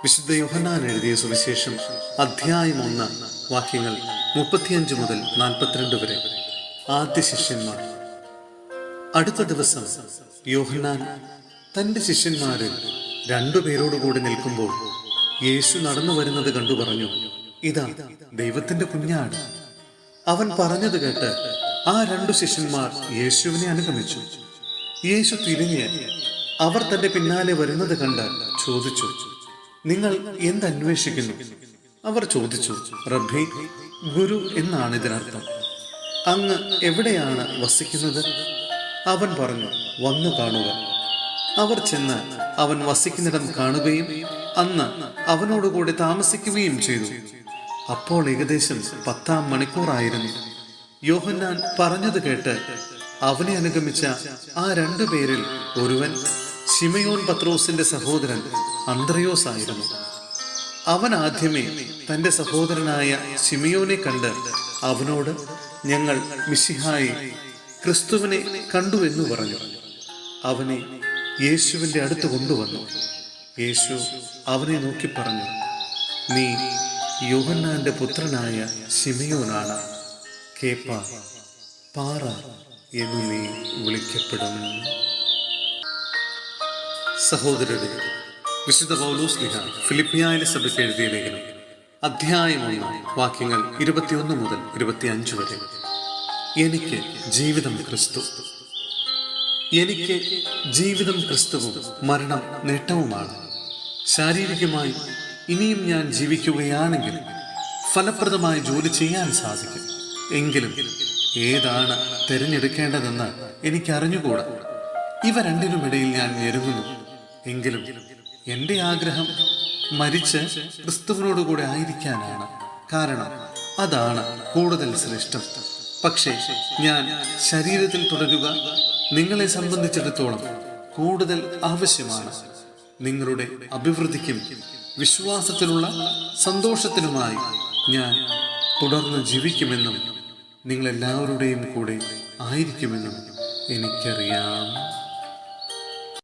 വിശുദ്ധ യോഹന്നാൻ എഴുതിയ സുവിശേഷം അധ്യായം 1 വാക്യങ്ങൾ 35 മുതൽ 42 വരെ. ആദ്യ ശിഷ്യന്മാർ. അടുത്ത ദിവസം യോഹന്നാൻ തൻ്റെ ശിഷ്യന്മാരിൽ 2 പേരോടുകൂടി നിൽക്കുമ്പോൾ യേശു നടന്നു വരുന്നത് കണ്ടു പറഞ്ഞു, ഇതാ ദൈവത്തിന്റെ കുഞ്ഞാട്. അവൻ പറഞ്ഞത് കേട്ട് ആ 2 ശിഷ്യന്മാർ യേശുവിനെ അനുഗമിച്ചു. യേശു തിരിഞ്ഞ് അവർ തന്റെ പിന്നാലെ വരുന്നത് കണ്ട് ചോദിച്ചു, നിങ്ങൾ എന്തന്വേഷിക്കുന്നു? അവർ ചോദിച്ചു, റബ്ബി, ഗുരു എന്നാണ് ഇതിനർത്ഥം. അങ്ങ് എവിടെയാണ് വസിക്കുന്നത്? അവൻ പറഞ്ഞു, വന്നു കാണുക. അവർ ചെന്ന് അവൻ വസിക്കുന്നിടം കാണുകയും അന്ന് അവനോടുകൂടി താമസിക്കുകയും ചെയ്തു. അപ്പോൾ ഏകദേശം 10-ാം മണിക്കൂറായിരുന്നു. യോഹന്നാൻ പറഞ്ഞത് കേട്ട് അവനെ അനുഗമിച്ച ആ 2 പേരിൽ ഒരുവൻ ശിമയോൻ പത്രോസിന്റെ സഹോദരൻ അന്ത്രയോസ് ആയിരുന്നു. അവൻ ആദ്യമേ തന്റെ സഹോദരനായ ശിമയോനെ കണ്ട് അവനോട്, ഞങ്ങൾ മിശിഹായെ, ക്രിസ്തുവിനെ കണ്ടു എന്ന് പറഞ്ഞു. അവനെ യേശുവിന്റെ അടുത്ത് കൊണ്ടുവന്നു. യേശു അവനെ നോക്കി പറഞ്ഞു, നീ യോഹന്നാന്റെ പുത്രനായ ശിമയോനാണ്. കേപ്പ, പാറ എന്നു നീ വിളിക്കപ്പെടും. സഹോദരരെ, വിശുദ്ധ പൗലോസ് ശ്ലീഹ ഫിലിപ്പിയായിലെ സഭയ്ക്ക് എഴുതിയ ലേഖനം അധ്യായം 1 വാക്യങ്ങൾ 21 മുതൽ 25 വരെ. എനിക്ക് ജീവിതം ക്രിസ്തു. എനിക്ക് ജീവിതം ക്രിസ്തുവും മരണം നേട്ടവുമാണ്. ശാരീരികമായി ഇനിയും ഞാൻ ജീവിക്കുകയാണെങ്കിൽ ഫലപ്രദമായി ജോലി ചെയ്യാൻ സാധിക്കും. എങ്കിലും ഏതാണ് തിരഞ്ഞെടുക്കേണ്ടതെന്ന് എനിക്കറിഞ്ഞുകൂടാ. ഇവ രണ്ടിനുമിടയിൽ ഞാൻ ഞെരുങ്ങുന്നു. എങ്കിലും എൻ്റെ ആഗ്രഹം മരിച്ച് ക്രിസ്തുവിനോടുകൂടെ ആയിരിക്കാനാണ്. കാരണം അതാണ് കൂടുതൽ ശ്രേഷ്ഠം. പക്ഷേ ഞാൻ ശരീരത്തിൽ തുടരുക നിങ്ങളെ സംബന്ധിച്ചിടത്തോളം കൂടുതൽ ആവശ്യമാണ്. നിങ്ങളുടെ അഭിവൃദ്ധിക്കും വിശ്വാസത്തിലുള്ള സന്തോഷത്തിനുമായി ഞാൻ തുടർന്ന് ജീവിക്കുമെന്നും നിങ്ങളെല്ലാവരുടെയും കൂടെ ആയിരിക്കുമെന്നും എനിക്കറിയാം.